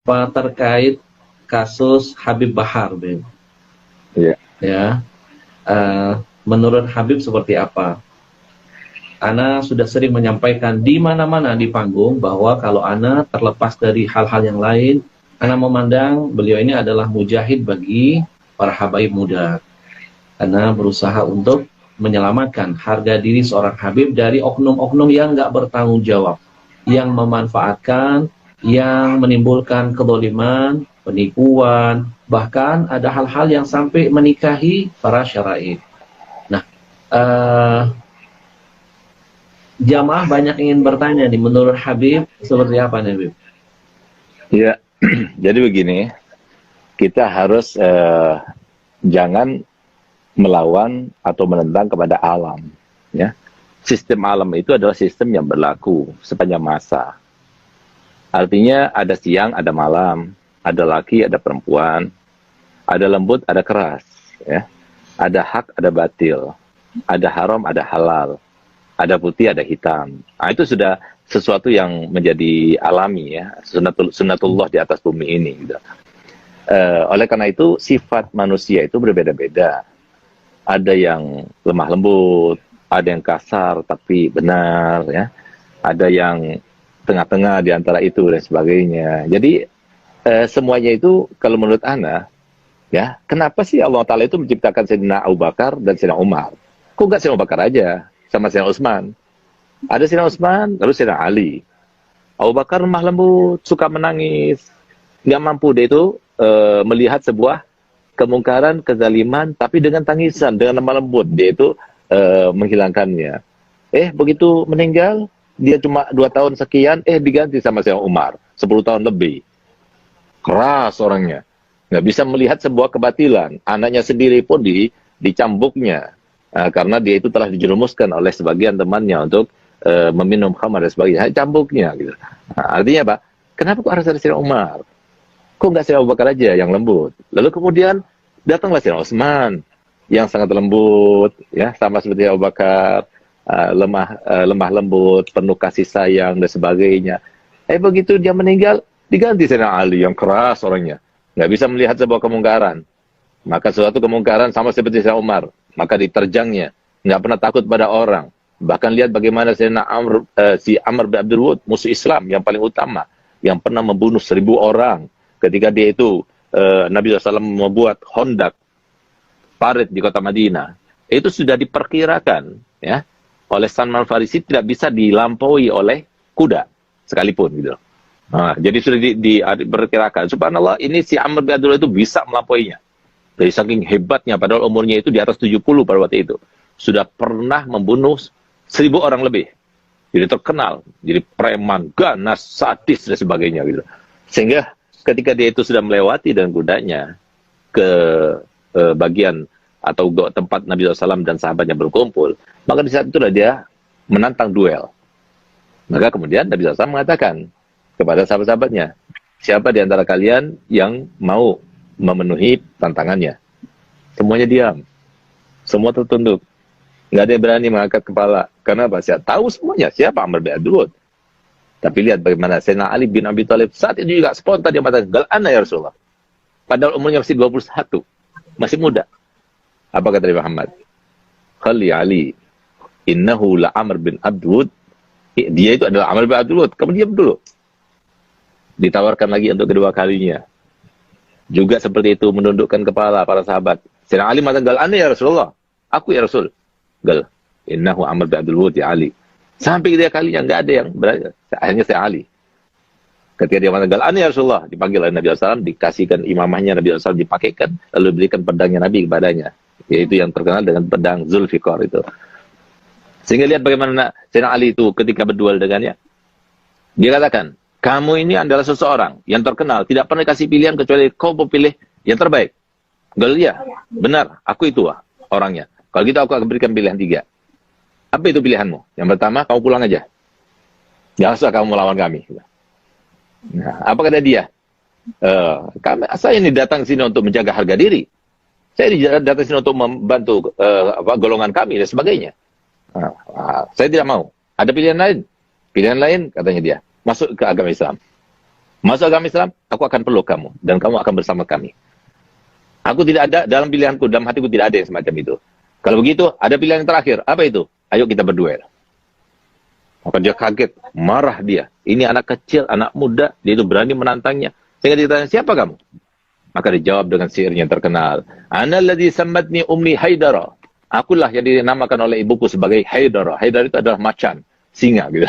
terkait kasus Habib Bahar, Beb. Iya. Ya, menurut Habib seperti apa? Ana sudah sering menyampaikan di mana-mana di panggung bahwa kalau Ana terlepas dari hal-hal yang lain, Ana memandang beliau ini adalah mujahid bagi para habaib muda. Ana berusaha untuk menyelamatkan harga diri seorang Habib dari oknum-oknum yang nggak bertanggung jawab, yang memanfaatkan, yang menimbulkan kedoliman, penipuan, bahkan ada hal-hal yang sampai menikahi para syara'i. Nah, jamaah banyak ingin bertanya nih, menurut Habib seperti apa nih, Habib? Ya, jadi begini, kita harus jangan melawan atau menentang kepada alam. Ya, sistem alam itu adalah sistem yang berlaku sepanjang masa. Artinya ada siang, ada malam, ada laki, ada perempuan, ada lembut, ada keras, ya, ada hak, ada batil, ada haram, ada halal, ada putih, ada hitam. Nah, itu sudah sesuatu yang menjadi alami, ya, sunatullah di atas bumi ini. Gitu. Oleh karena itu sifat manusia itu berbeda-beda. Ada yang lemah lembut, ada yang kasar tapi benar, ya, ada yang tengah-tengah di antara itu dan sebagainya. Jadi semuanya itu kalau menurut Ana, ya, kenapa sih Allah Ta'ala itu menciptakan Sayyidina Abu Bakar dan Sayyidina Umar? Kok nggak Sayyidina Abu Bakar aja sama Sayyidina Utsman? Ada Sayyidina Utsman, lalu Sayyidina Ali. Abu Bakar lemah lembut, suka menangis, nggak mampu dia itu melihat sebuah kemungkaran, kezaliman, tapi dengan tangisan, dengan lemah lembut dia itu menghilangkannya. Begitu meninggal, dia cuma 2 tahun sekian, diganti sama Sayyidina Umar, 10 tahun lebih. Keras orangnya, nggak bisa melihat sebuah kebatilan. Anaknya sendiri pun dicambuknya, karena dia itu telah dijerumuskan oleh sebagian temannya untuk meminum khamar dan sebagainya, cambuknya. Gitu. Nah, artinya apa? Kenapa kok harus ada Sayyidina Umar? Kok nggak Sayyidina Abu Bakar aja yang lembut? Lalu kemudian datanglah Sayyidina Utsman yang sangat lembut, ya, sama seperti Abu Bakar, lemah lembut, penuh kasih sayang dan sebagainya. Begitu dia meninggal, diganti Sayyidina Ali yang keras orangnya, nggak bisa melihat sebuah kemungkaran. Maka suatu kemungkaran sama seperti Sayyidina Umar, maka diterjangnya, nggak pernah takut pada orang. Bahkan lihat bagaimana Sayyidina Amr bin Abdul Wud, musuh Islam yang paling utama, yang pernah membunuh 1000 orang. Ketika dia itu Nabi SAW membuat hondak parit di kota Madinah, itu sudah diperkirakan, ya, oleh Salman Farisi tidak bisa dilampaui oleh kuda sekalipun, gitu. Nah, jadi sudah diperkirakan. Subhanallah, ini si Amr bin Abdullah itu bisa melampauinya. Dari saking hebatnya, padahal umurnya itu di atas 70 pada waktu itu. Sudah pernah membunuh 1000 orang lebih. Jadi terkenal, jadi preman, ganas, sadis dan sebagainya, gitu. Sehingga ketika dia itu sudah melewati dan kudanya ke bagian atau tempat Nabi SAW dan sahabatnya berkumpul, maka di saat itulah dia menantang duel. Maka kemudian Nabi SAW mengatakan kepada sahabat-sahabatnya, siapa di antara kalian yang mau memenuhi tantangannya? Semuanya diam, semua tertunduk, nggak ada yang berani mengangkat kepala. Karena apa? Saya tahu semuanya siapa Amr bin Abdul Wud. Tapi lihat bagaimana Sayyidina Ali bin Abi Thalib saat itu juga spontan dia mengatakan, "Gal ana ya Rasulullah." Padahal umurnya masih 21, masih muda. Apa kata Nabi Muhammad? "Khalli Ali, innahu la Amr bin Abdul Wud." Dia itu adalah Amr bin Abdul Wud. Kamu diam dulu. Ditawarkan lagi untuk kedua kalinya. Juga seperti itu menundukkan kepala para sahabat. Sayyidina Ali mengatakan, "Gal ana ya Rasulullah." Aku ya Rasul. "Gal, innahu Amr bin Abdul Wud ya Ali." Sampai ketiga kalinya nggak ada yang berani. Akhirnya saya Ali. Ketika dia mengatakan, "Gal ya Rasulullah," dipanggil oleh Nabi SAW, dikasihkan imamahnya Nabi SAW, dipakaikan, lalu berikan pedangnya Nabi kepadanya, yaitu yang terkenal dengan pedang Zulfikar itu. Sehingga lihat bagaimana Sayyidina Ali itu ketika berduel dengannya, dia katakan, "Kamu ini adalah seseorang yang terkenal, tidak pernah kasih pilihan kecuali kau pilih yang terbaik." "Gal ya, benar, aku itu orangnya. Kalau gitu aku akan berikan pilihan 3. Apa itu pilihanmu? Yang pertama, kamu pulang aja. Jangan usah kamu melawan kami." Nah, apa kata dia? Saya ini datang sini untuk menjaga harga diri. Saya datang sini untuk membantu golongan kami dan sebagainya. Saya tidak mau. Ada pilihan lain? Pilihan lain, katanya dia, masuk ke agama Islam. Masuk agama Islam, aku akan peluk kamu dan kamu akan bersama kami. Aku tidak ada dalam pilihanku, dalam hatiku tidak ada yang semacam itu. Kalau begitu, ada pilihan yang terakhir. Apa itu? Ayo kita berduel. Maka dia kaget, marah dia. Ini anak kecil, anak muda, dia itu berani menantangnya. Sehingga dia tanya, siapa kamu? Maka dijawab dengan syairnya yang terkenal. Ana alladhi sammatni ummi Haidara. Akulah yang dinamakan oleh ibuku sebagai Haidara. Haidara itu adalah macan, singa gitu.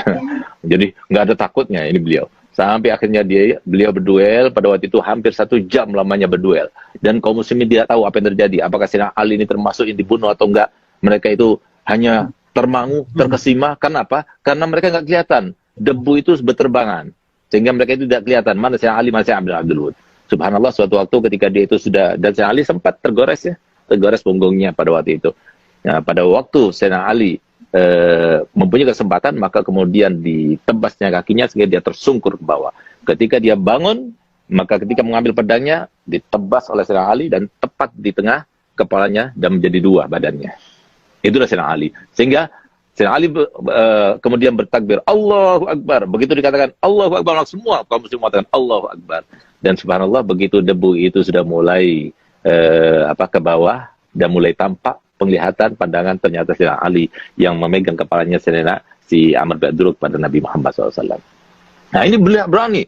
Jadi nggak ada takutnya ini beliau. Sampai akhirnya beliau berduel, pada waktu itu hampir 1 jam lamanya berduel. Dan kaum muslimin tidak tahu apa yang terjadi. Apakah Sayyidina Ali ini termasuk yang dibunuh atau enggak. Mereka itu hanya termangu, terkesima. Kenapa? Karena mereka nggak kelihatan. Debu itu berterbangan. Sehingga mereka itu tidak kelihatan. Mana Sayyidina Ali, mana Sayyidina Abdul Wud. Subhanallah, suatu waktu ketika dia itu sudah, dan Sayyidina Ali sempat tergores ya. Tergores punggungnya pada waktu itu. Nah, pada waktu Sayyidina Ali mempunyai kesempatan, maka kemudian ditebasnya kakinya sehingga dia tersungkur ke bawah. Ketika dia bangun, maka ketika mengambil pedangnya, ditebas oleh Sayyidina Ali dan tepat di tengah kepalanya dan menjadi 2 badannya. Itulah Sayyidina Ali. Sehingga Sayyidina Ali kemudian bertakbir, Allahu Akbar. Begitu dikatakan Allahu Akbar, semua kaum muslim mengatakan Allahu Akbar. Dan subhanallah, begitu debu itu sudah mulai ke bawah dan mulai tampak penglihatan pandangan, ternyata Sayyidina Ali yang memegang kepalanya si Amr bin Abdul pada Nabi Muhammad SAW. Nah ini berani,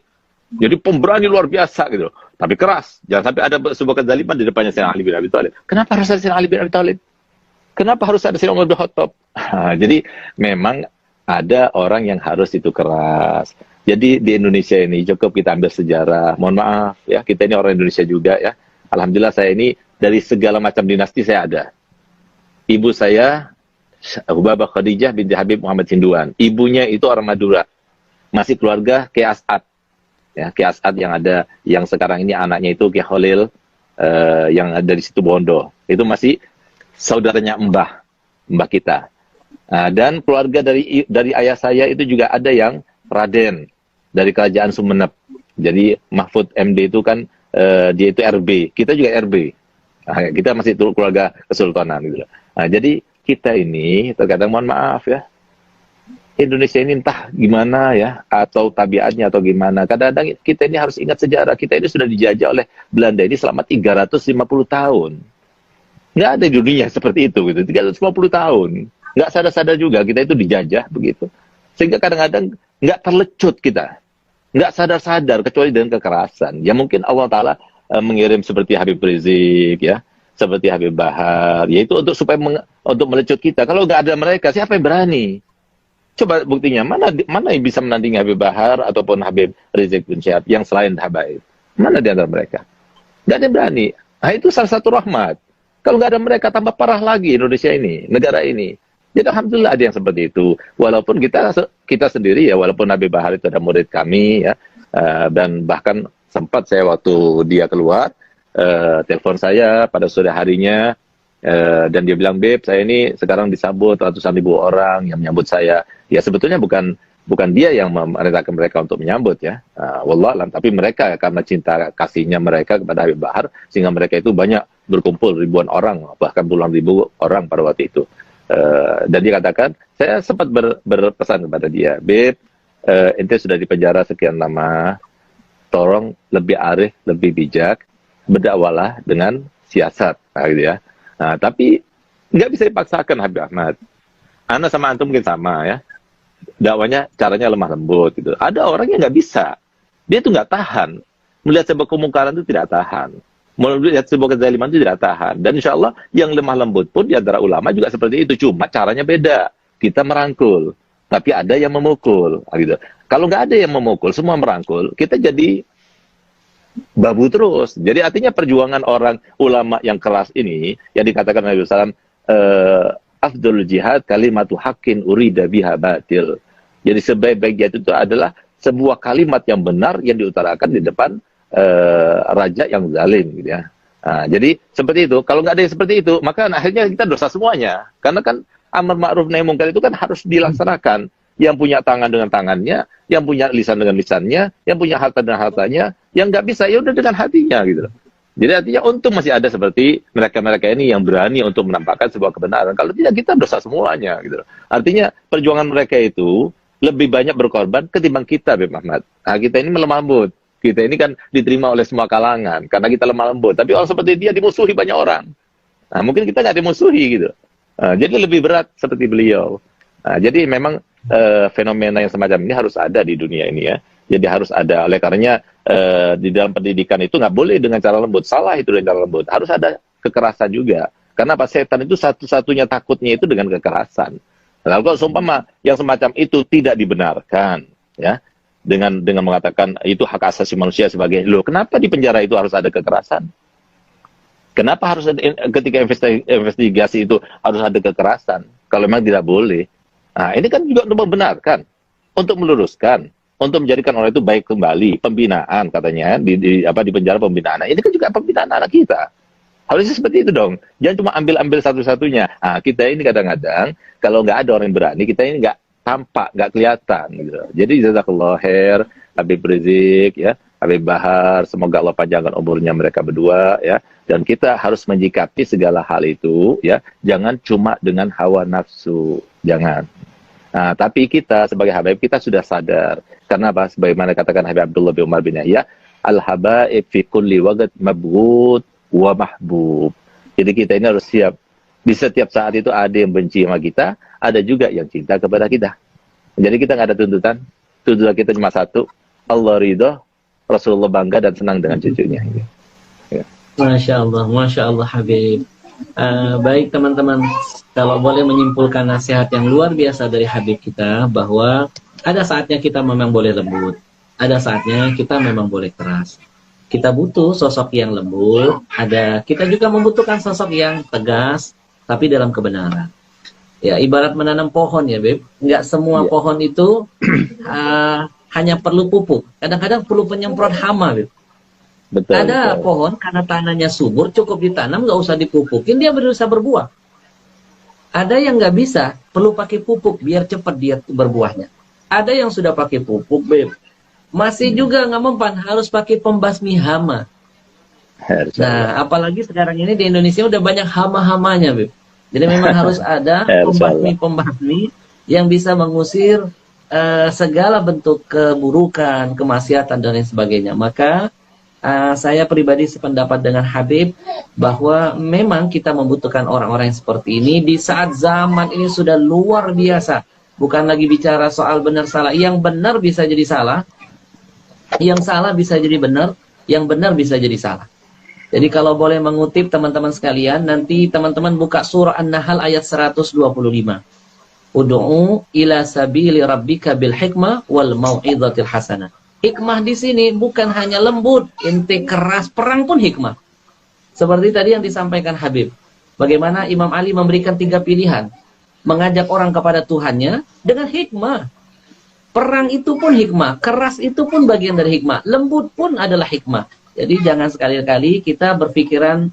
jadi pemberani luar biasa gitu, tapi keras. Jangan sampai ada sebuah kezaliman di depannya Sayyidina Ali bin Abi Thalib. Kenapa harus ada Sayyidina Ali bin Abi Thalib? Kenapa harus ada Sayyidina Umar bin Khattab? Jadi memang ada orang yang harus itu keras. Jadi di Indonesia ini cukup kita ambil sejarah. Mohon maaf ya, kita ini orang Indonesia juga ya. Alhamdulillah saya ini dari segala macam dinasti saya ada. Ibu saya, Hubabah Khadijah binti Habib Muhammad Hinduan. Ibunya itu orang Madura. Masih keluarga Kiai As'ad. Ya, Kiai As'ad yang sekarang ini anaknya itu Kiai Khalil, yang ada di situ Bondo. Itu masih saudaranya mbah kita. Dan keluarga dari ayah saya itu juga ada yang Raden dari kerajaan Sumenep. Jadi Mahfud MD itu kan dia itu RB. Kita juga RB. Kita masih keluarga kesultanan gitu. Nah, jadi kita ini terkadang mohon maaf ya, Indonesia ini entah gimana ya, atau tabiatnya atau gimana. Kadang-kadang kita ini harus ingat sejarah. Kita ini sudah dijajah oleh Belanda ini selama 350 tahun. Nggak ada di dunia seperti itu gitu. 350 tahun. Nggak sadar-sadar juga kita itu dijajah begitu. Sehingga kadang-kadang nggak terlecut kita. Nggak sadar-sadar kecuali dengan kekerasan. Ya mungkin Allah Ta'ala mengirim seperti Habib Rizik ya, seperti Habib Bahar, yaitu supaya untuk melecut kita. Kalau nggak ada mereka, siapa yang berani? Coba buktinya, mana yang bisa menandingi Habib Bahar ataupun Habib Rizik bin Syihab yang selain Habaib? Mana di antara mereka? Nggak ada yang berani. Nah itu salah satu rahmat. Kalau nggak ada mereka, tambah parah lagi Indonesia ini, negara ini. Jadi alhamdulillah ada yang seperti itu. Walaupun kita sendiri ya, walaupun Habib Bahar itu ada murid kami ya, dan bahkan sempat saya waktu dia keluar, telepon saya pada sore harinya, dan dia bilang, Beb, saya ini sekarang disambut ratusan ribu orang yang menyambut saya. Ya sebetulnya bukan dia yang memerintahkan mereka untuk menyambut ya, wallahualam, tapi mereka karena cinta kasihnya mereka kepada Habib Bahar, sehingga mereka itu banyak berkumpul ribuan orang, bahkan puluhan ribu orang pada waktu itu. Dan dia katakan, saya sempat berpesan kepada dia, Beb, ente sudah di penjara sekian lama, tolong lebih arif, lebih bijak, berdakwalah dengan siasat, gitu ya. Nah, tapi nggak bisa dipaksakan Habib Ahmad. Ana sama antum mungkin sama ya. Dakwanya caranya lemah lembut gitu. Ada orang yang nggak bisa. Dia tuh nggak tahan. Melihat sebuah kemungkaran itu tidak tahan. Melihat sebuah kezaliman itu tidak tahan. Dan insya Allah yang lemah lembut pun di antara ulama juga seperti itu. Cuma caranya beda. Kita merangkul. Tapi ada yang memukul. Gitu. Kalau nggak ada yang memukul, semua merangkul, kita jadi babu terus. Jadi artinya perjuangan orang ulama yang keras ini, yang dikatakan Nabi SAW, afdhul jihad kalimatu haqqin urida biha batil. Jadi sebaik-baik jihad itu adalah sebuah kalimat yang benar yang diutarakan di depan raja yang zalim gitu ya. Nah, jadi seperti itu. Kalau nggak ada yang seperti itu, maka akhirnya kita dosa semuanya. Karena kan amar ma'ruf nahi munkar itu kan harus dilaksanakan. Yang punya tangan dengan tangannya, yang punya lisan dengan lisannya, yang punya harta dengan hartanya, yang nggak bisa ya udah dengan hatinya gitu loh. Jadi artinya untung masih ada seperti mereka-mereka ini yang berani untuk menampakkan sebuah kebenaran. Kalau tidak kita dosa semuanya gitu loh. Artinya perjuangan mereka itu lebih banyak berkorban ketimbang kita, Beb Ahmad. Nah, kita ini melemah lembut. kita ini kan diterima oleh semua kalangan karena kita lemah lembut. Tapi orang seperti dia dimusuhi banyak orang. Nah, mungkin kita nggak dimusuhi gitu. Jadi lebih berat seperti beliau. Jadi memang fenomena yang semacam ini harus ada di dunia ini ya. Jadi harus ada. Oleh karenanya di dalam pendidikan itu nggak boleh dengan cara lembut. Salah itu dengan cara lembut. Harus ada kekerasan juga. Karena apa? Setan itu satu-satunya takutnya itu dengan kekerasan. Lalu kalau seumpama yang semacam itu tidak dibenarkan, ya, dengan mengatakan itu hak asasi manusia sebagai, loh, kenapa di penjara itu harus ada kekerasan? Kenapa harus ada, ketika investigasi itu harus ada kekerasan? Kalau memang tidak boleh. Nah, ini kan juga untuk membenarkan, untuk meluruskan, untuk menjadikan orang itu baik kembali, pembinaan katanya di penjara pembinaan. Nah, ini kan juga pembinaan anak kita. Harusnya seperti itu dong. Jangan cuma ambil satu-satunya. Nah, kita ini kadang-kadang kalau nggak ada orang yang berani, kita ini nggak tampak, nggak kelihatan. Gitu. Jadi jazakallah khair, Habib Rizik, ya, Habib Bahar, semoga Allah panjangkan umurnya mereka berdua, ya. Dan kita harus menyikapi segala hal itu, ya. Jangan cuma dengan hawa nafsu, jangan. Nah, tapi kita sebagai Habib kita sudah sadar. Karena apa? Sebagaimana katakan Habib Abdullah bin Umar bin Yahya, al-habaib fi kulli waqt mabghud wa mahbub. Jadi kita ini harus siap. Di setiap saat itu ada yang benci sama kita, ada juga yang cinta kepada kita. Jadi kita nggak ada tuntutan. Tuntutan kita cuma satu, Allah ridho, Rasulullah bangga dan senang dengan cucunya. Ya. Masya Allah Habib. Baik teman-teman, kalau boleh menyimpulkan nasihat yang luar biasa dari Habib kita, bahwa ada saatnya kita memang boleh lembut, ada saatnya kita memang boleh keras. Kita butuh sosok yang lembut, kita juga membutuhkan sosok yang tegas, tapi dalam kebenaran. Ya, ibarat menanam pohon ya, Beb. Nggak semua pohon itu hanya perlu pupuk. Kadang-kadang perlu penyemprot hama, Beb. Betul, ada betul. pohon karena tanahnya subur, cukup ditanam, nggak usah dipupukin, dia bisa berbuah. Ada yang nggak bisa, perlu pakai pupuk biar cepat dia berbuahnya. Ada yang sudah pakai pupuk, Beb, masih juga nggak mempan, harus pakai pembasmi hama. Nah, apalagi sekarang ini di Indonesia udah banyak hama-hamanya, Beb. Jadi memang harus ada pembasmi yang bisa mengusir segala bentuk keburukan, kemaksiatan dan lain sebagainya. Maka saya pribadi sependapat dengan Habib bahwa memang kita membutuhkan orang-orang yang seperti ini di saat zaman ini sudah luar biasa. Bukan lagi bicara soal benar salah, yang benar bisa jadi salah, yang salah bisa jadi benar, yang benar bisa jadi salah. Jadi kalau boleh mengutip teman-teman sekalian, nanti teman-teman buka surah An-Nahl ayat 125. Ud'u ila sabili rabbika bil hikmah wal mau'izatil hasanah. Hikmah di sini bukan hanya lembut, inti keras, perang pun hikmah. Seperti tadi yang disampaikan Habib. Bagaimana Imam Ali memberikan 3 pilihan. Mengajak orang kepada Tuhannya dengan hikmah. Perang itu pun hikmah, keras itu pun bagian dari hikmah, lembut pun adalah hikmah. Jadi jangan sekali-kali kita berpikiran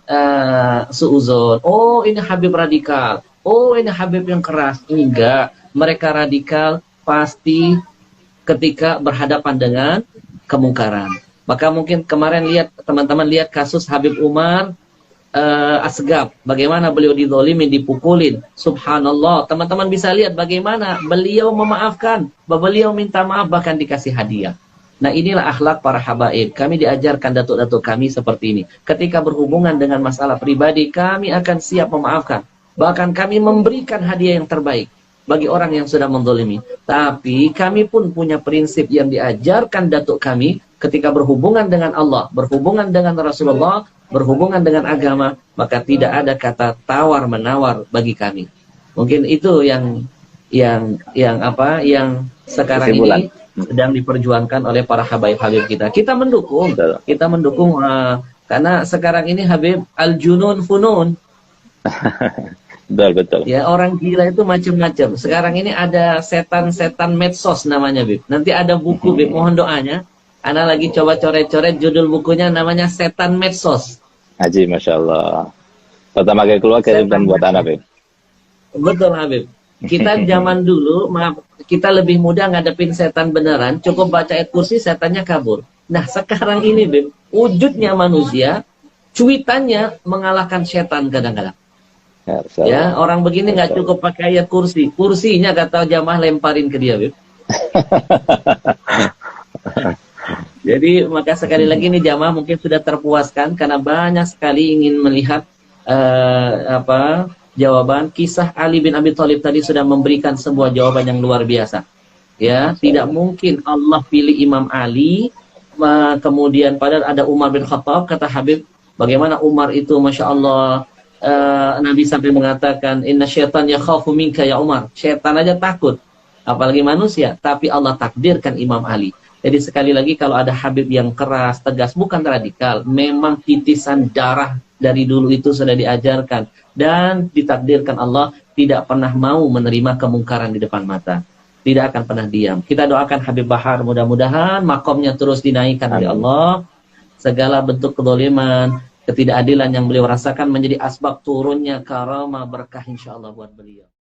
suuzon, oh ini Habib radikal, oh ini Habib yang keras. Enggak, mereka radikal pasti ketika berhadapan dengan kemungkaran. Maka mungkin kemarin teman-teman lihat kasus Habib Umar Asgab, bagaimana beliau dizolimin, dipukulin. Subhanallah, teman-teman bisa lihat bagaimana beliau memaafkan, beliau minta maaf, bahkan dikasih hadiah. Nah, inilah akhlak para habaib. Kami diajarkan datuk-datuk kami seperti ini. Ketika berhubungan dengan masalah pribadi, kami akan siap memaafkan. Bahkan kami memberikan hadiah yang terbaik bagi orang yang sudah menzalimi. Tapi kami pun punya prinsip yang diajarkan datuk kami ketika berhubungan dengan Allah, berhubungan dengan Rasulullah, berhubungan dengan agama, maka tidak ada kata tawar-menawar bagi kami. Mungkin itu yang sekarang ini sedang diperjuangkan oleh para habaib-habib kita. Kita mendukung, karena sekarang ini Habib al-junun funun. Betul. Ya, orang gila itu macam-macam. Sekarang ini ada setan-setan medsos namanya, Bib. Nanti ada buku, Bib, mohon doanya. Ana lagi coba coret-coret judul bukunya, namanya Setan Medsos. Haji, Masya Allah. Pertama kali keluar kirimkan buat anak, Bib. Betul, Habib. Kita zaman dulu, kita lebih mudah ngadepin setan beneran, cukup baca ayat kursi, setannya kabur. Nah, sekarang ini, Bib, wujudnya manusia, cuitannya mengalahkan setan kadang-kadang. Ya, orang begini nggak cukup pakai ayat kursi. Kursinya kata jamaah lemparin ke dia, Bib. Jadi maka sekali lagi nih jamaah mungkin sudah terpuaskan karena banyak sekali ingin melihat jawaban. Kisah Ali bin Abi Thalib tadi sudah memberikan sebuah jawaban yang luar biasa. Ya, tidak mungkin Allah pilih Imam Ali, kemudian padahal ada Umar bin Khattab. Kata Habib, bagaimana Umar itu, masya Allah, Nabi sampai mengatakan, Inna syaitan yakhafu minka ya Umar. Syaitan aja takut, apalagi manusia. Tapi Allah takdirkan Imam Ali. Jadi sekali lagi kalau ada Habib yang keras, tegas, bukan radikal, memang titisan darah dari dulu itu sudah diajarkan dan ditakdirkan Allah tidak pernah mau menerima kemungkaran di depan mata, tidak akan pernah diam. Kita doakan Habib Bahar, mudah-mudahan makomnya terus dinaikkan oleh Allah, segala bentuk kezaliman, ketidakadilan yang beliau rasakan menjadi asbab turunnya karamah berkah insyaallah buat beliau.